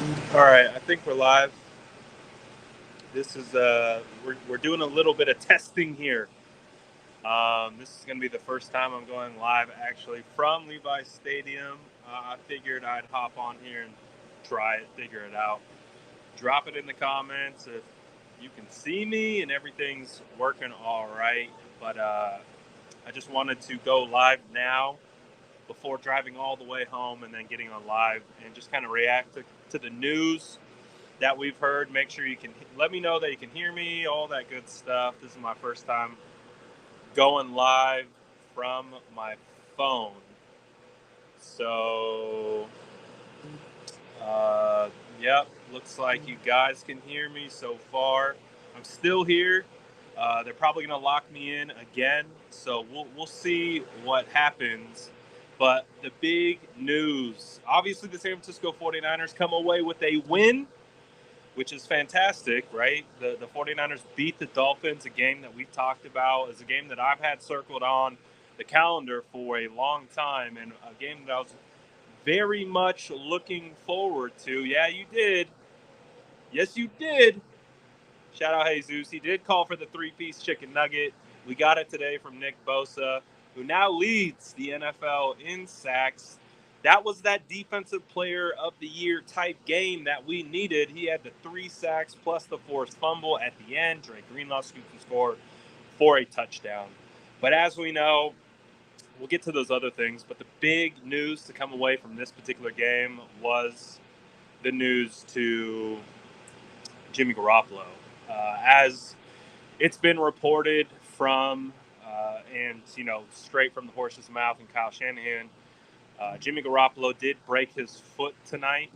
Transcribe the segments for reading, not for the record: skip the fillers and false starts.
All right, I think we're live. This is we're doing a little bit of testing here. This is going to be the first time I'm going live actually from Levi Stadium. I figured I'd hop on here and try it, figure it out. Drop it in the comments if you can see me and everything's working all right. But I just wanted to go live now before driving all the way home and then getting on live and just kind of react to the news that we've heard. Make sure you can let me know that you can hear me, all that good stuff. This is my first time going live from my phone. So, uh, yep, looks like you guys can hear me so far. I'm still here. They're probably going to lock me in again, so we'll see what happens. But the big news obviously, the San Francisco 49ers come away with a win, which is fantastic, right? The 49ers beat the Dolphins, a game that we've talked about, is a game that I've had circled on the calendar for a long time, and a game that I was very much looking forward to. Yeah, you did. Yes, you did. Shout out Jesus. He did call for the three-piece chicken nugget. We got it today from Nick Bosa, who now leads the NFL in sacks. That was that defensive player of the year type game that we needed. He had the 3 sacks plus the forced fumble at the end. Dre Greenlaw scooped and scored for a touchdown. But as we know, we'll get to those other things. But the big news to come away from this particular game was the news to Jimmy Garoppolo. As it's been reported from, and straight from the horse's mouth and Kyle Shanahan, Jimmy Garoppolo did break his foot tonight,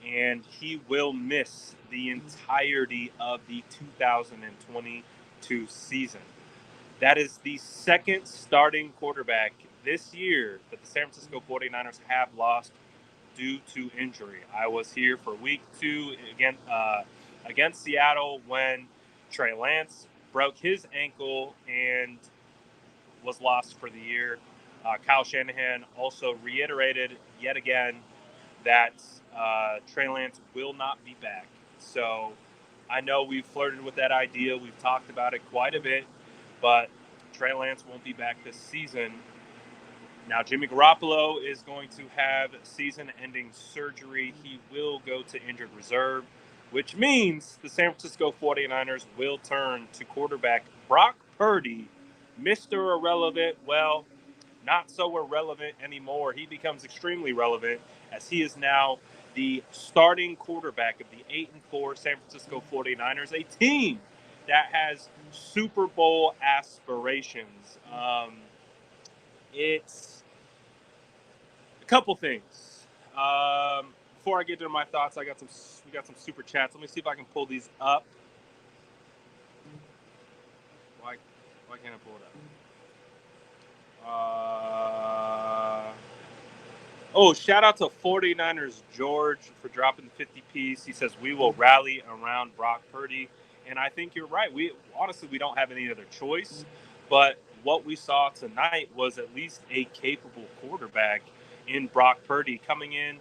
and he will miss the entirety of the 2022 season. That is the second starting quarterback this year that the San Francisco 49ers have lost due to injury. I was here for week 2 against Seattle when Trey Lance broke his ankle and was lost for the year. Kyle Shanahan also reiterated yet again that Trey Lance will not be back. So I know we've flirted with that idea. We've talked about it quite a bit, but Trey Lance won't be back this season. Now, Jimmy Garoppolo is going to have season-ending surgery. He will go to injured reserve, which means the San Francisco 49ers will turn to quarterback Brock Purdy, Mr. Irrelevant. Well, not so irrelevant anymore. He becomes extremely relevant as he is now the starting quarterback of the 8-4 San Francisco 49ers, a team that has Super Bowl aspirations. It's a couple things. Before I get into my thoughts, we got some super chats. Let me see if I can pull these up. Why why can't I pull it up? Oh, shout out to 49ers George for dropping the 50 piece. He says we will rally around Brock Purdy, and I think you're right. We honestly we don't have any other choice, but what we saw tonight was at least a capable quarterback in Brock Purdy coming in,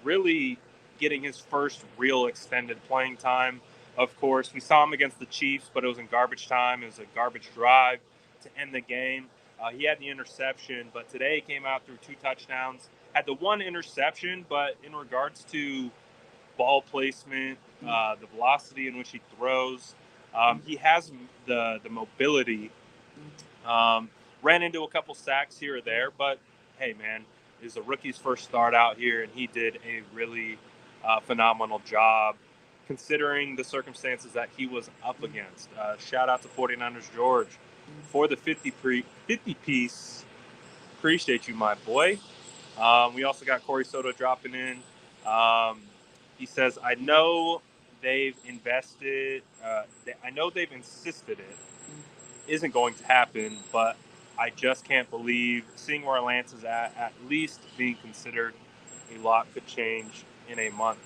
really getting his first real extended playing time. Of course, we saw him against the Chiefs, but it was in garbage time. It was a garbage drive to end the game. He had the interception, but today he came out through 2 touchdowns. Had the one interception, but in regards to ball placement, the velocity in which he throws, he has the mobility. Ran into a couple sacks here or there, but hey, man, it was a rookie's first start out here, and he did a really phenomenal job considering the circumstances that he was up against. Shout out to 49ers George for the 50 piece. Appreciate you, my boy. We also got Corey Soto dropping in. He says, I know they've invested, I know they've insisted it isn't going to happen, but I just can't believe seeing where Lance is at least being considered. A lot could change in a month.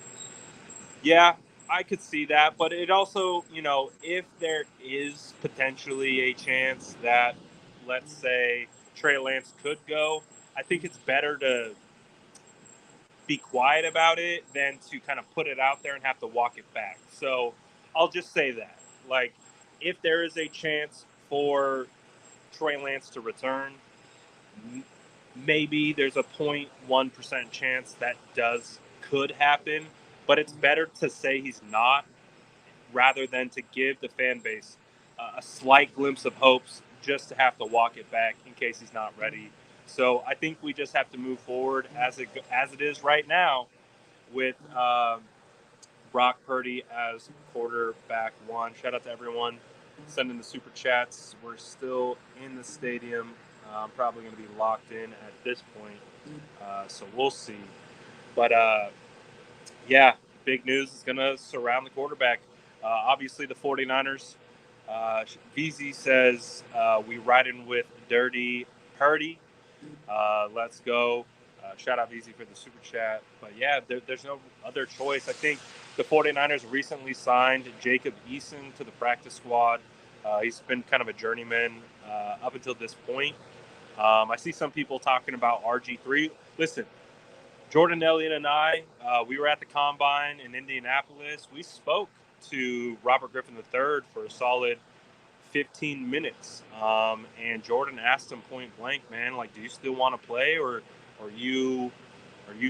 Yeah, I could see that, but it also, if there is potentially a chance that, let's say, Trey Lance could go, I think it's better to be quiet about it than to kind of put it out there and have to walk it back. So I'll just say that. Like, if there is a chance for Trey Lance to return, maybe there's a 0.1% chance that could happen, but it's better to say he's not rather than to give the fan base a slight glimpse of hopes just to have to walk it back in case he's not ready. So I think we just have to move forward as it is right now with Brock Purdy as quarterback one. Shout out to everyone sending the super chats. We're still in the stadium. I'm probably going to be locked in at this point, so we'll see. But yeah, big news is going to surround the quarterback. Obviously, the 49ers. VZ says, we riding with Dirty Purdy. Let's go. Shout out VZ for the super chat. But yeah, there's no other choice. I think the 49ers recently signed Jacob Eason to the practice squad. He's been kind of a journeyman up until this point. I see some people talking about RG3. Listen, Jordan Elliott and I, we were at the Combine in Indianapolis. We spoke to Robert Griffin III for a solid 15 minutes. And Jordan asked him point blank, man, like, do you still want to play, or are you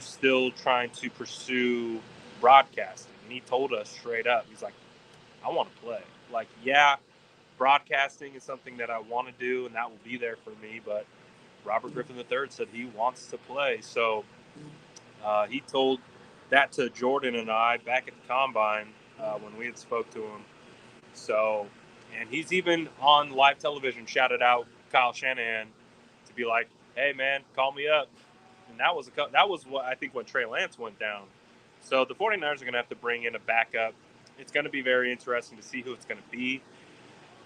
still trying to pursue broadcasting? And he told us straight up, he's like, I want to play. Like, yeah, broadcasting is something that I want to do, and that will be there for me. But Robert Griffin III said he wants to play. So he told that to Jordan and I back at the Combine when we had spoke to him. So, and he's even on live television shouted out Kyle Shanahan to be like, hey, man, call me up. And that was what I think when Trey Lance went down. So the 49ers are going to have to bring in a backup. It's going to be very interesting to see who it's going to be.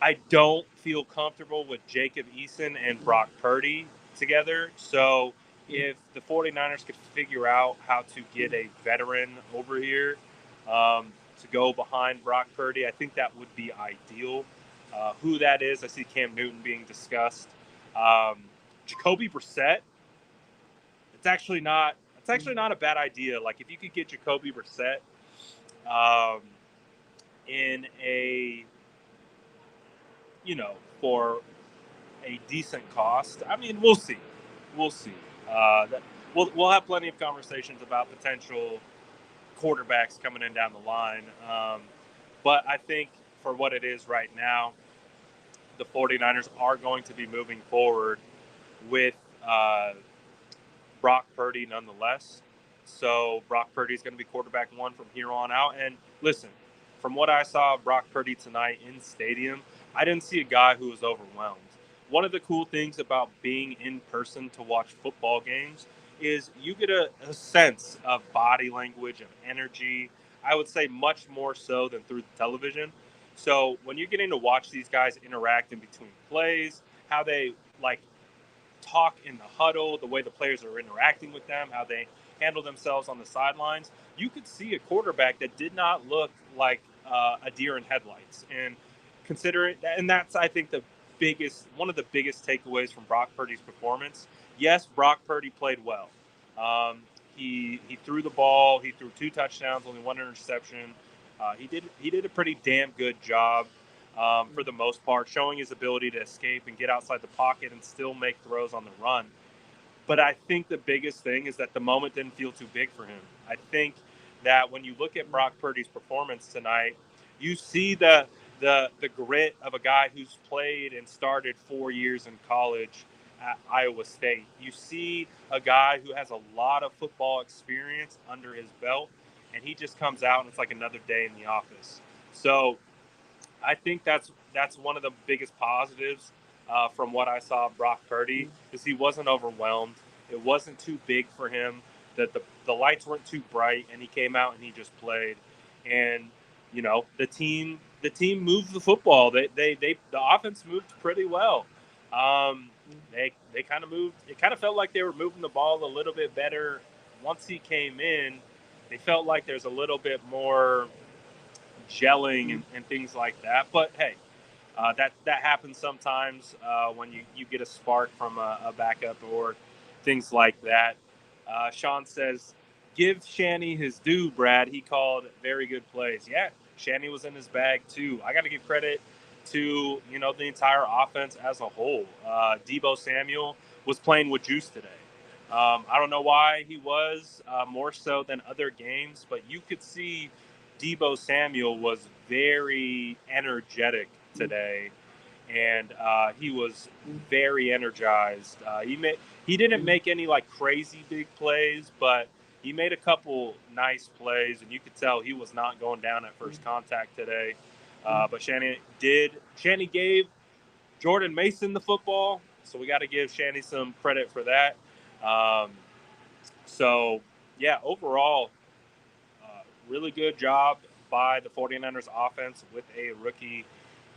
I don't feel comfortable with Jacob Eason and Brock Purdy together. So if the 49ers could figure out how to get a veteran over here to go behind Brock Purdy, I think that would be ideal. Who that is, I see Cam Newton being discussed. Jacoby Brissett, it's actually not a bad idea. Like, if you could get Jacoby Brissett in a, for a decent cost. I mean, we'll see. We'll have plenty of conversations about potential quarterbacks coming in down the line. But I think for what it is right now, the 49ers are going to be moving forward with Brock Purdy nonetheless. So Brock Purdy is going to be quarterback one from here on out. And listen, from what I saw of Brock Purdy tonight in stadium, I didn't see a guy who was overwhelmed. One of the cool things about being in person to watch football games is you get a sense of body language, of energy. I would say much more so than through the television. So when you're getting to watch these guys interact in between plays, how they talk in the huddle, the way the players are interacting with them, how they handle themselves on the sidelines, you could see a quarterback that did not look like a deer in headlights. And that's, I think, one of the biggest takeaways from Brock Purdy's performance. Yes, Brock Purdy played well. He threw the ball. He threw 2 touchdowns, only 1 interception. He did a pretty damn good job for the most part, showing his ability to escape and get outside the pocket and still make throws on the run. But I think the biggest thing is that the moment didn't feel too big for him. I think that when you look at Brock Purdy's performance tonight, you see the grit of a guy who's played and started 4 years in college at Iowa State. You see a guy who has a lot of football experience under his belt, and he just comes out and it's like another day in the office. So I think that's one of the biggest positives from what I saw of Brock Purdy, is he wasn't overwhelmed. It wasn't too big for him. That the lights weren't too bright, and he came out and he just played. And the team moved the football. The offense moved pretty well. They kind of moved. It kind of felt like they were moving the ball a little bit better once he came in. They felt like there's a little bit more gelling and things like that. But hey, that happens sometimes when you get a spark from a backup or things like that. Sean says give Shanny his due, Brad. He called very good plays. Yeah, Shanny was in his bag too. I got to give credit to the entire offense as a whole. Deebo Samuel was playing with juice today. I don't know why he was more so than other games, but you could see Deebo Samuel was very energetic today, and he was very energized. He didn't make any like crazy big plays, but he made a couple nice plays, and you could tell he was not going down at first contact today. But Shanny did. Shanny gave Jordan Mason the football, so we got to give Shanny some credit for that. Um, so, yeah, overall, really good job by the 49ers offense with a rookie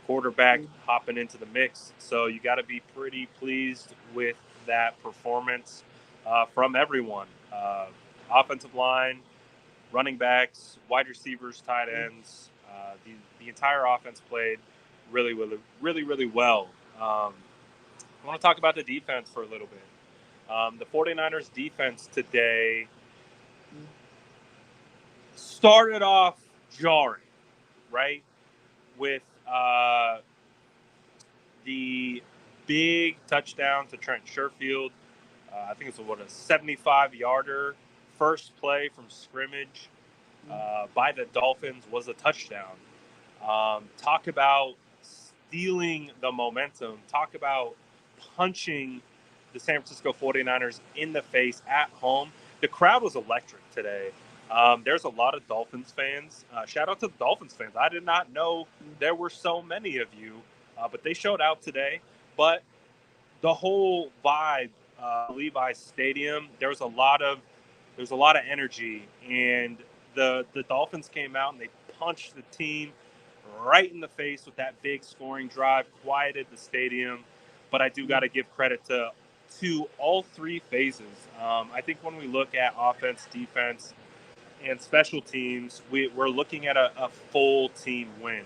quarterback hopping into the mix. So you got to be pretty pleased with that performance from everyone. Offensive line, running backs, wide receivers, tight ends. The entire offense played really well. I want to talk about the defense for a little bit. The 49ers defense today started off jarring, right? With the big touchdown to Trent Sherfield. I think it's a 75-yarder first play from scrimmage by the Dolphins was a touchdown. Talk about stealing the momentum. Talk about punching the San Francisco 49ers in the face at home. The crowd was electric today. There's a lot of Dolphins fans. Shout out to the Dolphins fans. I did not know there were so many of you, but they showed out today. But the whole vibe, Levi Stadium, there's a lot of energy, and the Dolphins came out and they punched the team right in the face with that big scoring drive, quieted the stadium. But I do got to give credit to all three phases. I think when we look at offense, defense, and special teams, we're looking at a full team win.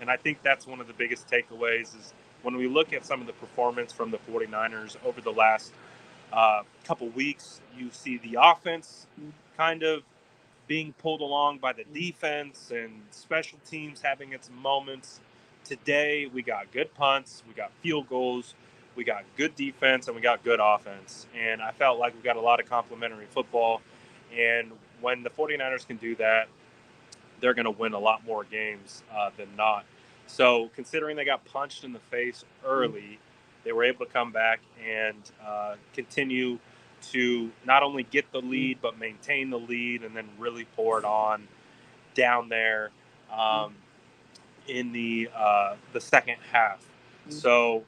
And I think that's one of the biggest takeaways is when we look at some of the performance from the 49ers over the last couple weeks, you see the offense kind of being pulled along by the defense and special teams having its moments. Today, we got good punts, we got field goals, we got good defense, and we got good offense. And I felt like we got a lot of complementary football. And when the 49ers can do that, they're going to win a lot more games than not. So considering they got punched in the face early, they were able to come back and continue to not only get the lead, but maintain the lead and then really pour it on down there in the second half. So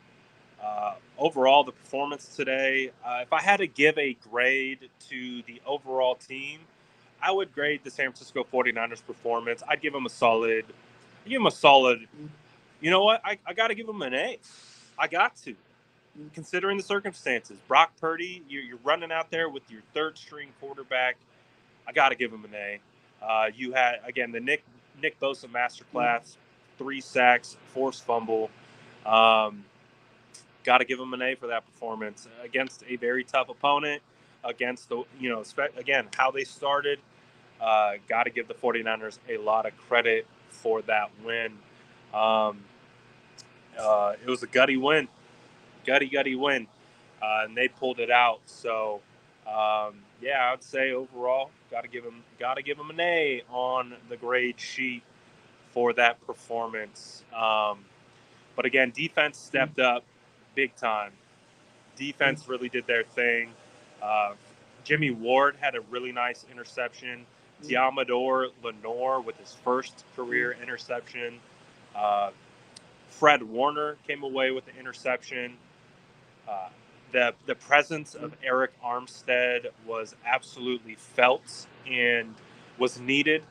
overall, the performance today, if I had to give a grade to the overall team, I would grade the San Francisco 49ers performance. I'd give them a solid. You know what? I got to give them an A. I got to. Considering the circumstances, Brock Purdy, you're running out there with your third string quarterback. I got to give him an A. You had, again, the Nick Bosa masterclass, 3 sacks, forced fumble. Got to give him an A for that performance against a very tough opponent. Against the, again, how they started. Got to give the 49ers a lot of credit for that win. It was a gutty win. Gutty win. And they pulled it out. So, yeah, I'd say overall, got to give him an A on the grade sheet for that performance. But again, defense stepped up big time. Defense really did their thing. Jimmy Ward had a really nice interception. Diamador Lenore with his first career interception. Fred Warner came away with the interception. The presence of Eric Armstead was absolutely felt and was needed.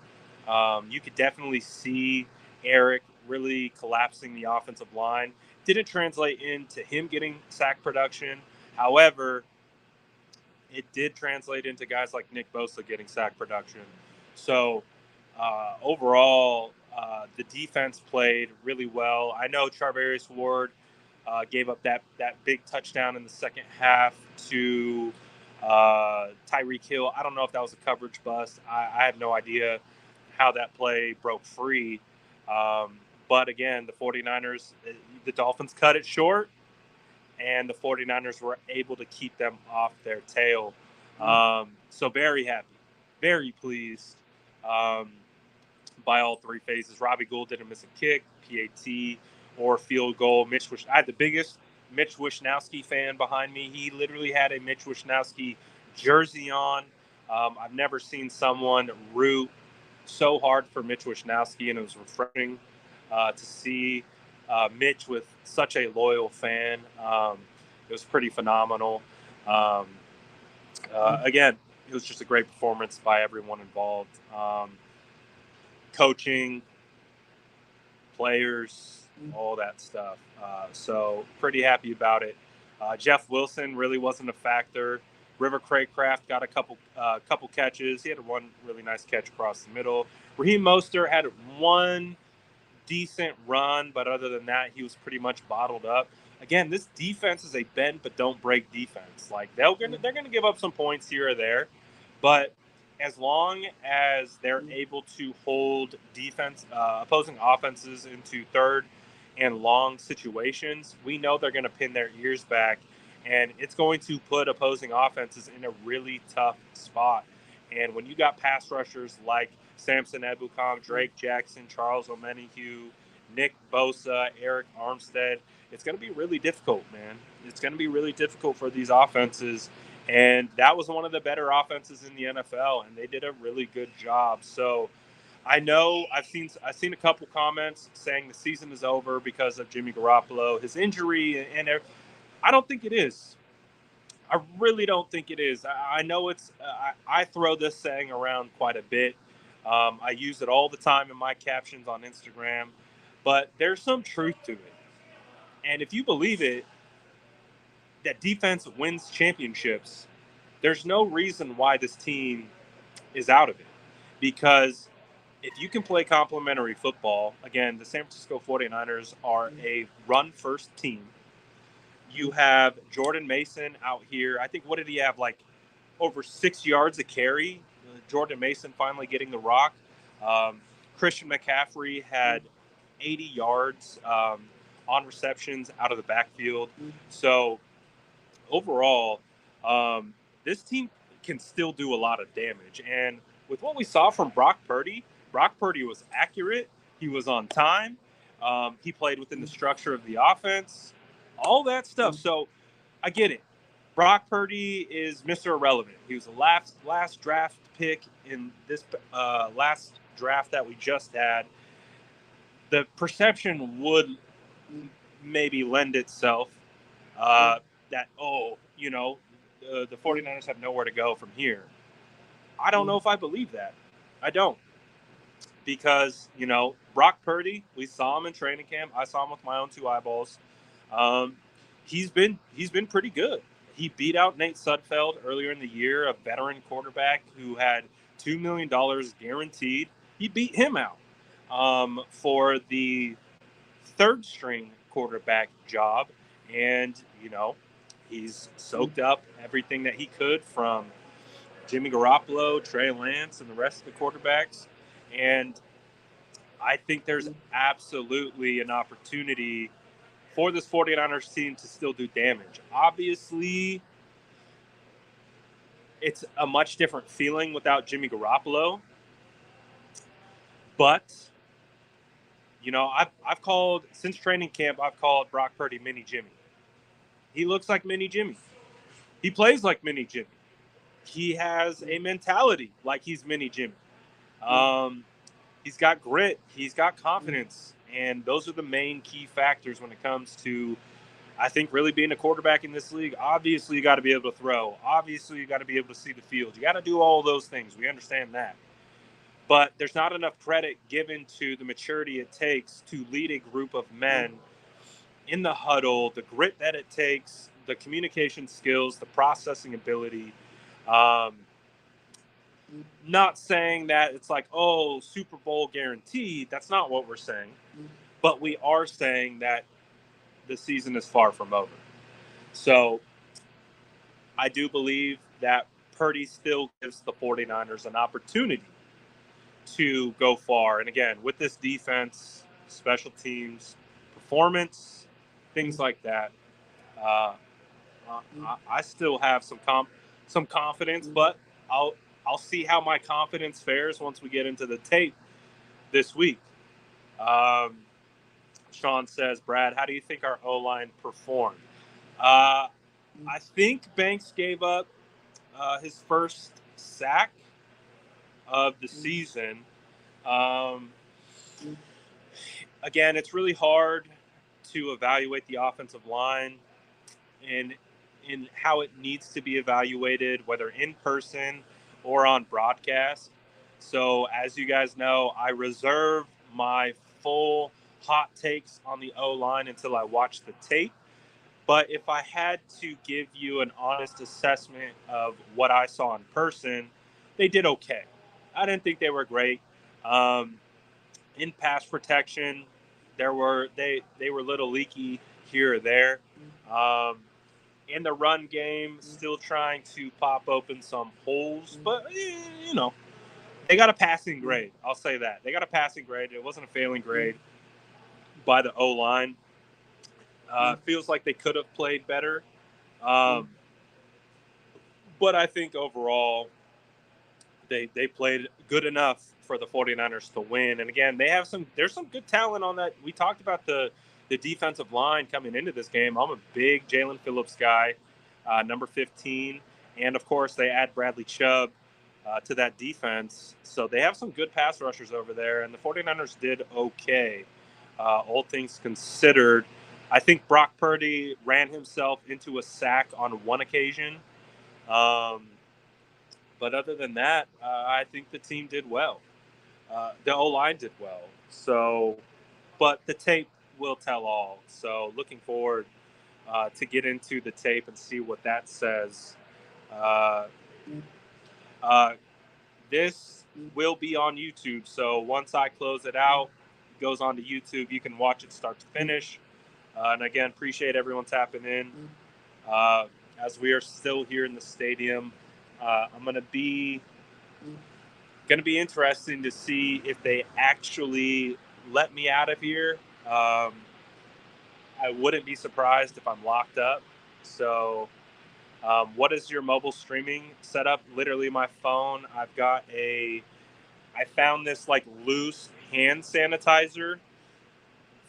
You could definitely see Eric really collapsing the offensive line. Didn't translate into him getting sack production. However, it did translate into guys like Nick Bosa getting sack production. So overall, the defense played really well. I know Charvarius Ward gave up that big touchdown in the second half to Tyreek Hill, I don't know if that was a coverage bust. I have no idea how that play broke free. But again, the 49ers, the Dolphins cut it short, and the 49ers were able to keep them off their tail. So very happy, very pleased by all three phases. Robbie Gould didn't miss a kick, PAT, or field goal. I had the biggest Mitch Wishnowsky fan behind me. He literally had a Mitch Wishnowsky jersey on. I've never seen someone root so hard for Mitch Wishnowsky, and it was refreshing to see Mitch with such a loyal fan. It was pretty phenomenal. Again, it was just a great performance by everyone involved. Coaching, players, all that stuff. So pretty happy about it. Jeff Wilson really wasn't a factor. River Craycraft got a couple catches. He had one really nice catch across the middle. Raheem Mostert had one decent run, but other than that, he was pretty much bottled up. Again, this defense is a bend but don't break defense. Like they're gonna give up some points here or there, but as long as they're able to hold opposing offenses into third and long situations, we know they're going to pin their ears back, and it's going to put opposing offenses in a really tough spot. And when you got pass rushers like Samson Ebukam, Drake Jackson, Charles Omenihu, Nick Bosa, Eric Armstead, it's going to be really difficult, man. It's going to be really difficult for these offenses. And that was one of the better offenses in the NFL, and they did a really good job. So I know I've seen a couple comments saying the season is over because of Jimmy Garoppolo, his injury, and I don't think it is. I really don't think it is. I know it's. I throw this saying around quite a bit. I use it all the time in my captions on Instagram, but there's some truth to it. And if you believe it, that defense wins championships, there's no reason why this team is out of it. Because if you can play complementary football, again, the San Francisco 49ers are a run-first team. You have Jordan Mason out here. I think, what did he have, like over 6 yards a carry? Jordan Mason finally getting the rock. Christian McCaffrey had 80 yards on receptions out of the backfield. So overall, this team can still do a lot of damage. And with what we saw from Brock Purdy was accurate. He was on time. He played within the structure of the offense, all that stuff. So I get it. Brock Purdy is Mr. Irrelevant. He was the last draft pick in this last draft that we just had. The perception would maybe lend itself that, the 49ers have nowhere to go from here. I don't know if I believe that. I don't. Because, Brock Purdy, we saw him in training camp. I saw him with my own two eyeballs. He's been pretty good. He beat out Nate Sudfeld earlier in the year, a veteran quarterback who had $2 million guaranteed. He beat him out for the third string quarterback job. And, he's soaked up everything that he could from Jimmy Garoppolo, Trey Lance, and the rest of the quarterbacks. And I think there's absolutely an opportunity for this 49ers team to still do damage. Obviously, it's a much different feeling without Jimmy Garoppolo. But, I've called, since training camp, I've called Brock Purdy Mini Jimmy. He looks like Mini Jimmy. He plays like Mini Jimmy. He has a mentality like he's Mini Jimmy. He's got grit. He's got confidence. And those are the main key factors when it comes to, I think, really being a quarterback in this league. Obviously, you got to be able to throw. Obviously, you got to be able to see the field. You got to do all those things. We understand that. But there's not enough credit given to the maturity it takes to lead a group of men in the huddle, the grit that it takes, the communication skills, the processing ability. Not saying that it's like, oh, Super Bowl guaranteed. That's not what we're saying. But we are saying that the season is far from over. So I do believe that Purdy still gives the 49ers an opportunity to go far. And again, with this defense, special teams, performance, things like that, uh, I still have some confidence, but I'll see how my confidence fares once we get into the tape this week. Sean says, Brad, how do you think our O-line performed? I think Banks gave up his first sack of the season. Again, it's really hard to evaluate the offensive line and in how it needs to be evaluated, whether in person or on broadcast. So, as you guys know, I reserve my full hot takes on the O line until I watch the tape. But if I had to give you an honest assessment of what I saw in person, they did okay. I didn't think they were great. In pass protection, they were a little leaky here or there. In the run game, still trying to pop open some holes, but they got a passing grade. I'll say that they got a passing grade. It wasn't a failing grade by the O line. Feels like they could have played better, but I think overall they played good enough for the 49ers to win. And again, there's some good talent on that. We talked about the defensive line coming into this game. I'm a big Jalen Phillips guy, number 15. And of course, they add Bradley Chubb to that defense. So they have some good pass rushers over there. And the 49ers did okay, all things considered. I think Brock Purdy ran himself into a sack on one occasion. But other than that, I think the team did well. The O-line did well. So, but the tape will tell all. So looking forward to get into the tape and see what that says. This will be on YouTube. So once I close it out, it goes on to YouTube. You can watch it start to finish. And again, appreciate everyone tapping in. As we are still here in the stadium, I'm going to be interesting to see if they actually let me out of here. I wouldn't be surprised if I'm locked up. So, what is your mobile streaming setup? Literally, my phone. I found this like loose hand sanitizer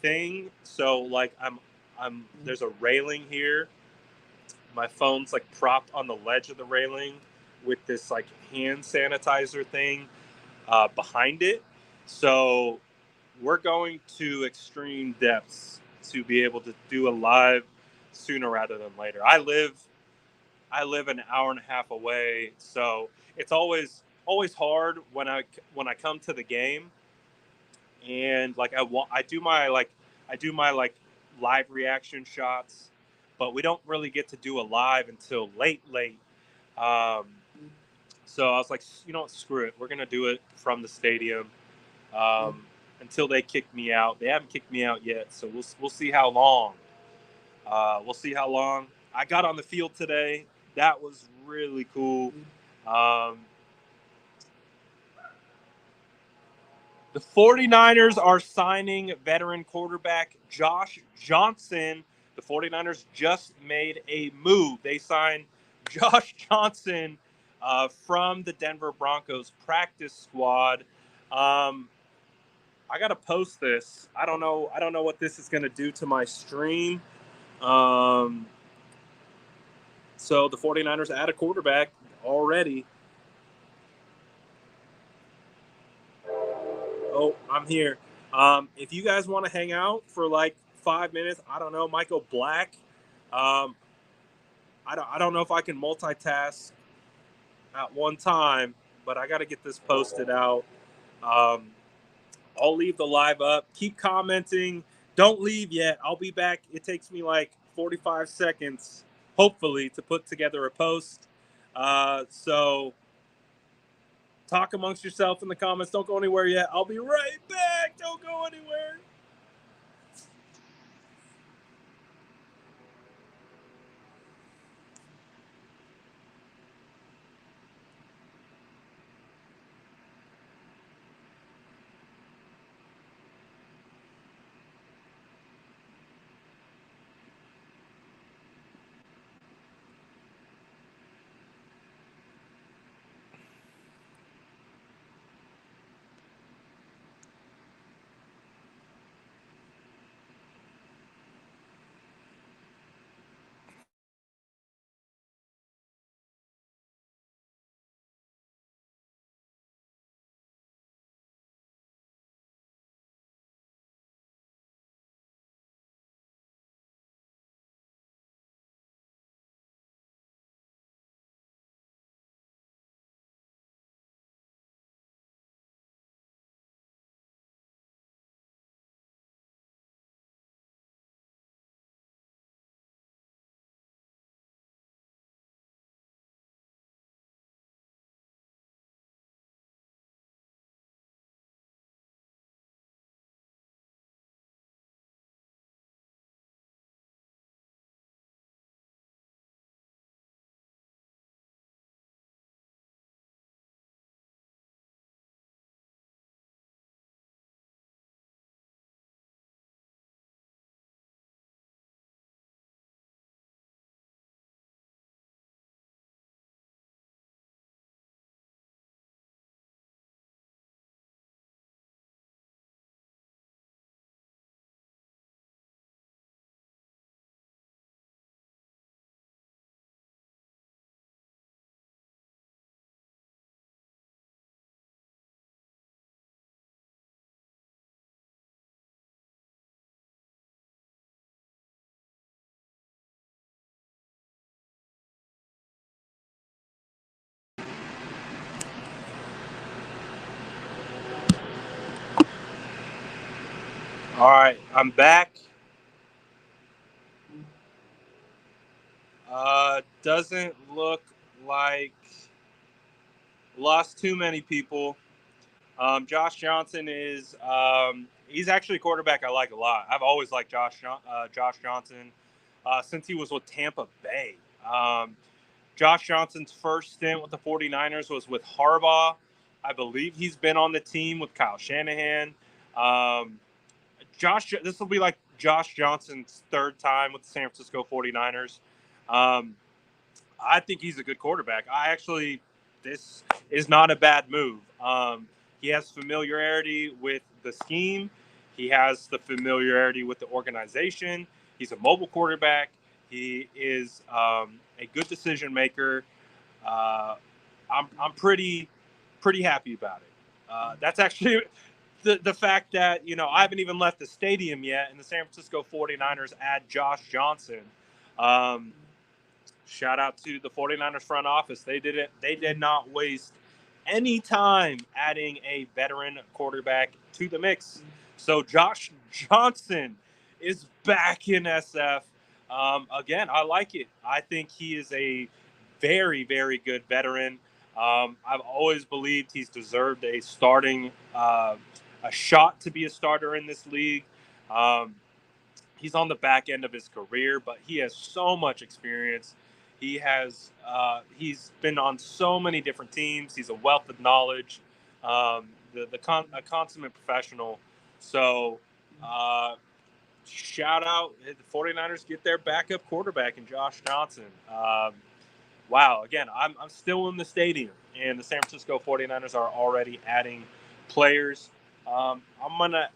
thing. So, like, there's a railing here. My phone's like propped on the ledge of the railing with this like hand sanitizer thing behind it. So we're going to extreme depths to be able to do a live sooner rather than later. I live an hour and a half away, so it's always hard when I come to the game and like I do my live reaction shots, but we don't really get to do a live until late. So I was like, you know what, screw it. We're gonna do it from the stadium until they kick me out. They haven't kicked me out yet, so we'll see how long. We'll see how long. I got on the field today. That was really cool. The 49ers are signing veteran quarterback Josh Johnson. The 49ers just made a move. They signed Josh Johnson from the Denver Broncos practice squad. I got to post this. I don't know what this is going to do to my stream. So the 49ers add a quarterback already. Oh, I'm here. If you guys want to hang out for like 5 minutes, I don't know, Michael Black. I don't know if I can multitask at one time, but I got to get this posted out. I'll leave the live up. Keep commenting. Don't leave yet. I'll be back. It takes me like 45 seconds, hopefully, to put together a post. So talk amongst yourself in the comments. Don't go anywhere yet. I'll be right back. Don't go anywhere. All right, I'm back. Doesn't look like lost too many people. Josh Johnson is he's actually a quarterback I like a lot. I've always liked Josh Johnson since he was with Tampa Bay. Josh Johnson's first stint with the 49ers was with Harbaugh. I believe he's been on the team with Kyle Shanahan. Um, this will be like Josh Johnson's third time with the San Francisco 49ers. Um, I think he's a good quarterback. This is not a bad move. He has familiarity with the scheme. He has the familiarity with the organization. He's a mobile quarterback. He is a good decision maker. Uh, I'm pretty happy about it. That's actually the fact that I haven't even left the stadium yet, and the San Francisco 49ers add Josh Johnson. Um, Shout out to the 49ers front office. They did not waste any time adding a veteran quarterback to the mix. So Josh Johnson is back in SF. Again, I like it. I think he is a very, very good veteran. I've always believed he's deserved a shot to be a starter in this league. Um, he's on the back end of his career, but he has so much experience. He's been on so many different teams. He's a wealth of knowledge. A consummate professional. So uh, shout out the 49ers get their backup quarterback in Josh Johnson. Wow, again, I'm still in the stadium, and the San Francisco 49ers are already adding players. I'm gonna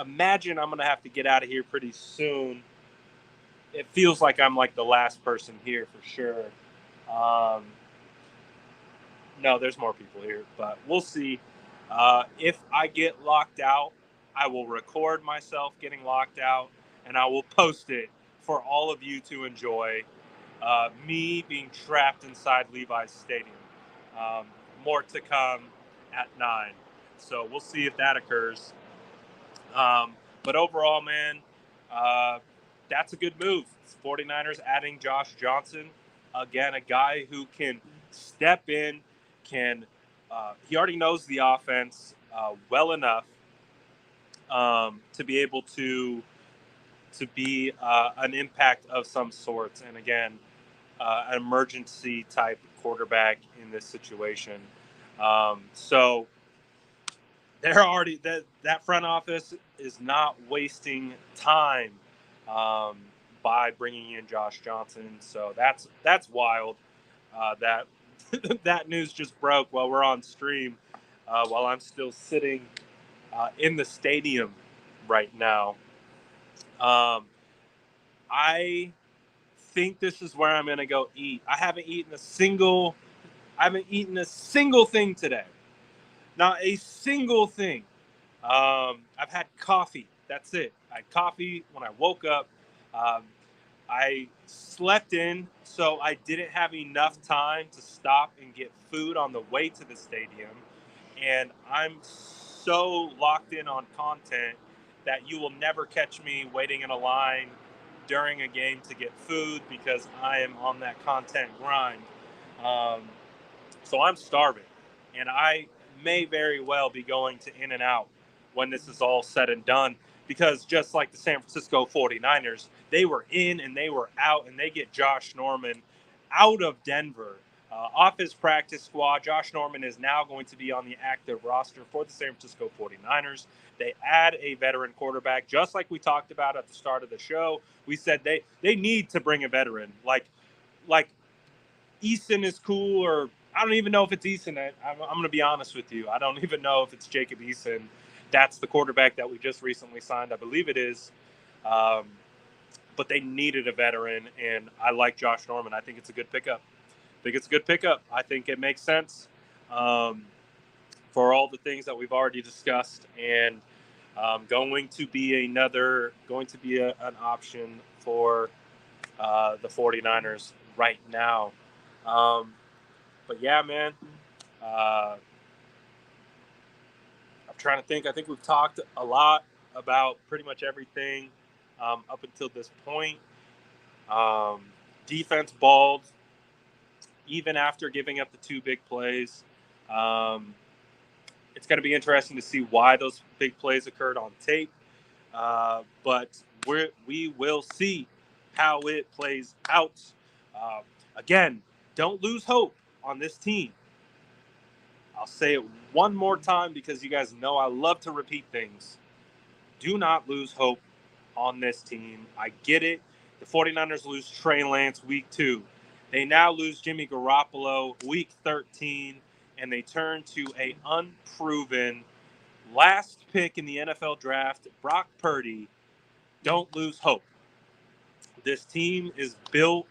imagine I'm gonna have to get out of here pretty soon. It feels like I'm like the last person here for sure. Um, no, there's more people here, but we'll see. If I get locked out, I will record myself getting locked out, and I will post it for all of you to enjoy. Me being trapped inside Levi's stadium. Um, More to come at 9. So we'll see if that occurs. But overall, man, uh, that's a good move. 49ers adding Josh Johnson. Again, a guy who can step in, he already knows the offense well enough to be able to be an impact of some sorts. And again, an emergency type quarterback in this situation. So they're already that front office is not wasting time um, by bringing in Josh Johnson. So that's wild. That that news just broke while we're on stream, while I'm still sitting in the stadium right now. Um, I think this is where I'm gonna go eat. I haven't eaten a single thing today. Not a single thing. I've had coffee. That's it. I had coffee when I woke up. Um, I slept in, so I didn't have enough time to stop and get food on the way to the stadium. And I'm so locked in on content that you will never catch me waiting in a line during a game to get food because I am on that content grind. Um, so I'm starving, and I may very well be going to In and Out when this is all said and done. Because just like the San Francisco 49ers, they were in and they were out, and they get Josh Norman out of Denver. Off his practice squad, Josh Norman is now going to be on the active roster for the San Francisco 49ers. They add a veteran quarterback, just like we talked about at the start of the show. We said they need to bring a veteran. Like Eason is cool, or I don't even know if it's Eason. I'm going to be honest with you. I don't even know if it's Jacob Eason. That's the quarterback that we just recently signed. I believe it is. Um, but they needed a veteran, and I like Josh Norman. I think it's a good pickup. I think it makes sense um, for all the things that we've already discussed, and going to be an option for the 49ers right now. Um, but yeah, man, I'm trying to think. I think we've talked a lot. about pretty much everything up until this point. Um, Defense balled even after giving up the two big plays. Um, it's going to be interesting to see why those big plays occurred on tape. But we will see how it plays out. Uh, Again, don't lose hope on this team. I'll say it one more time because you guys know I love to repeat things. Do not lose hope on this team. I get it. The 49ers lose Trey Lance week 2. They now lose Jimmy Garoppolo week 13, and they turn to a unproven last pick in the NFL draft, Brock Purdy. Don't lose hope. This team is built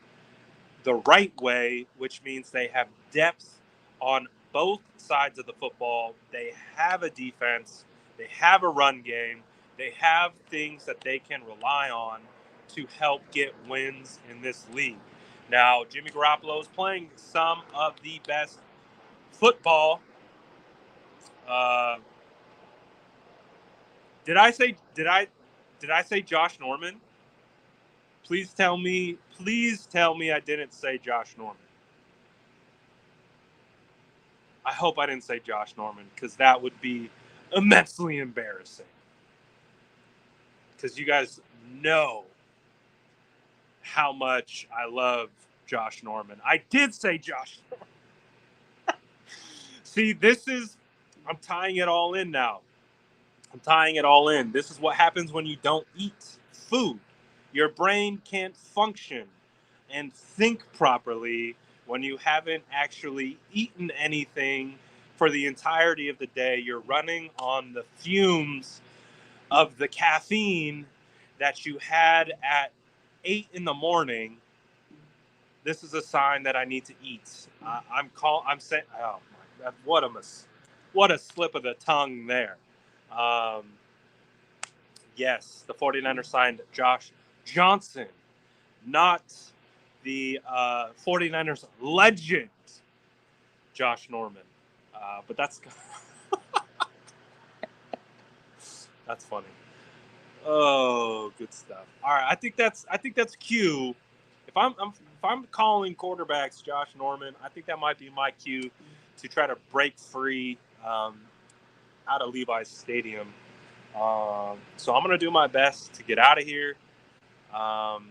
the right way, which means they have depth on both sides of the football. They have a defense, they have a run game, they have things that they can rely on to help get wins in this league. Now, Jimmy Garoppolo is playing some of the best football. Uh, did I say Josh Norman? Please tell me I didn't say Josh Norman. I hope I didn't say Josh Norman because that would be immensely embarrassing. Because you guys know how much I love Josh Norman. I did say Josh Norman. See, I'm tying it all in now. I'm tying it all in. This is what happens when you don't eat food. Your brain can't function and think properly when you haven't actually eaten anything for the entirety of the day. You're running on the fumes of the caffeine that you had at 8 in the morning. This is a sign that I need to eat. I'm saying, oh my God, what a slip of the tongue there. Um, yes, the 49ers signed Josh Johnson, not the 49ers legend, Josh Norman. But that's that's funny. Oh, good stuff. All right, I think that's cue. If I'm calling quarterbacks Josh Norman, I think that might be my cue to try to break free out of Levi's stadium. So I'm gonna do my best to get out of here. Um,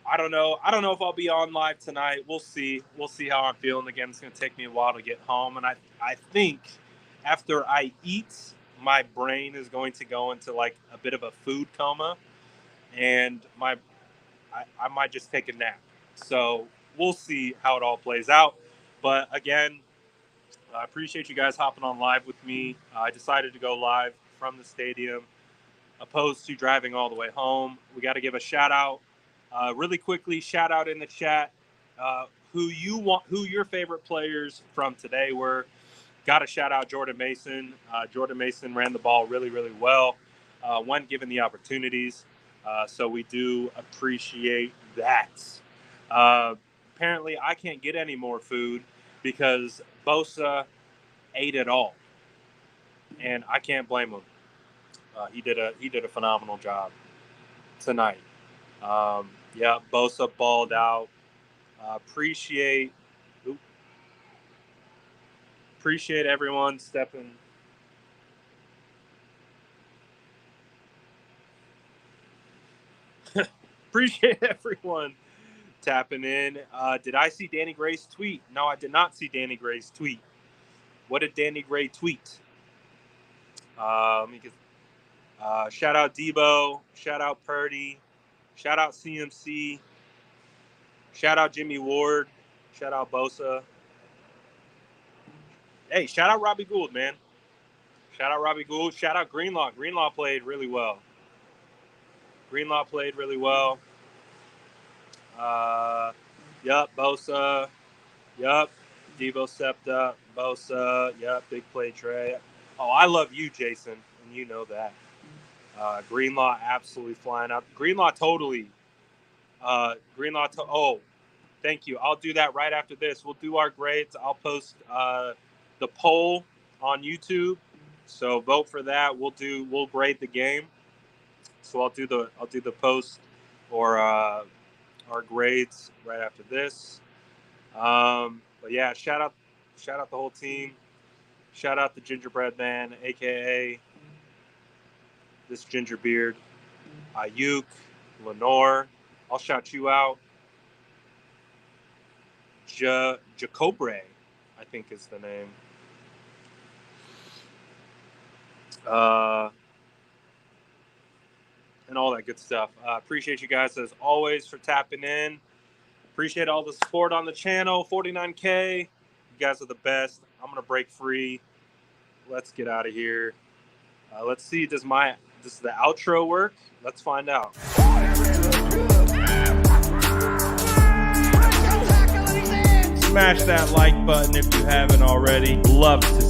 I don't know. I don't know if I'll be on live tonight. We'll see. We'll see how I'm feeling. Again, it's gonna take me a while to get home, and I think after I eat, my brain is going to go into like a bit of a food coma, and I might just take a nap. So we'll see how it all plays out. But again, I appreciate you guys hopping on live with me. I decided to go live from the stadium, opposed to driving all the way home. We got to give a shout out, really quickly. Shout out in the chat who your favorite players from today were. Got to shout out Jordan Mason. Jordan Mason ran the ball really, really well when given the opportunities. So we do appreciate that. Uh, Apparently, I can't get any more food because Bosa ate it all, and I can't blame him. He did a phenomenal job tonight. Yeah, Bosa balled out. Appreciate appreciate everyone stepping. Appreciate everyone tapping in. Did I see Danny Gray's tweet? No, I did not see Danny Gray's tweet. What did Danny Gray tweet? Let me get, shout out Debo. Shout out Purdy. Shout out CMC. Shout out Jimmy Ward. Shout out Bosa. Hey, shout out Robbie Gould, man. Shout out Robbie Gould. Shout out Greenlaw. Greenlaw played really well. Greenlaw played really well. Yup, Bosa. Yup, Debo stepped up. Bosa. Yup, big play Trey. Oh, I love you, Jason, and you know that. Greenlaw absolutely flying out. Greenlaw totally. Oh, thank you. I'll do that right after this. We'll do our grades. I'll post the poll on YouTube. So vote for that. We'll grade the game. So I'll do the post or our grades right after this. But yeah, shout out the whole team. Shout out the Gingerbread Man, aka this ginger beard, Ayuk, Lenore. I'll shout you out. Jacobre, I think is the name. And all that good stuff. Appreciate you guys as always for tapping in. Appreciate all the support on the channel. 49K. You guys are the best. I'm gonna break free. Let's get out of here. Let's see. Does the outro work? Let's find out. Smash that like button if you haven't already. Love to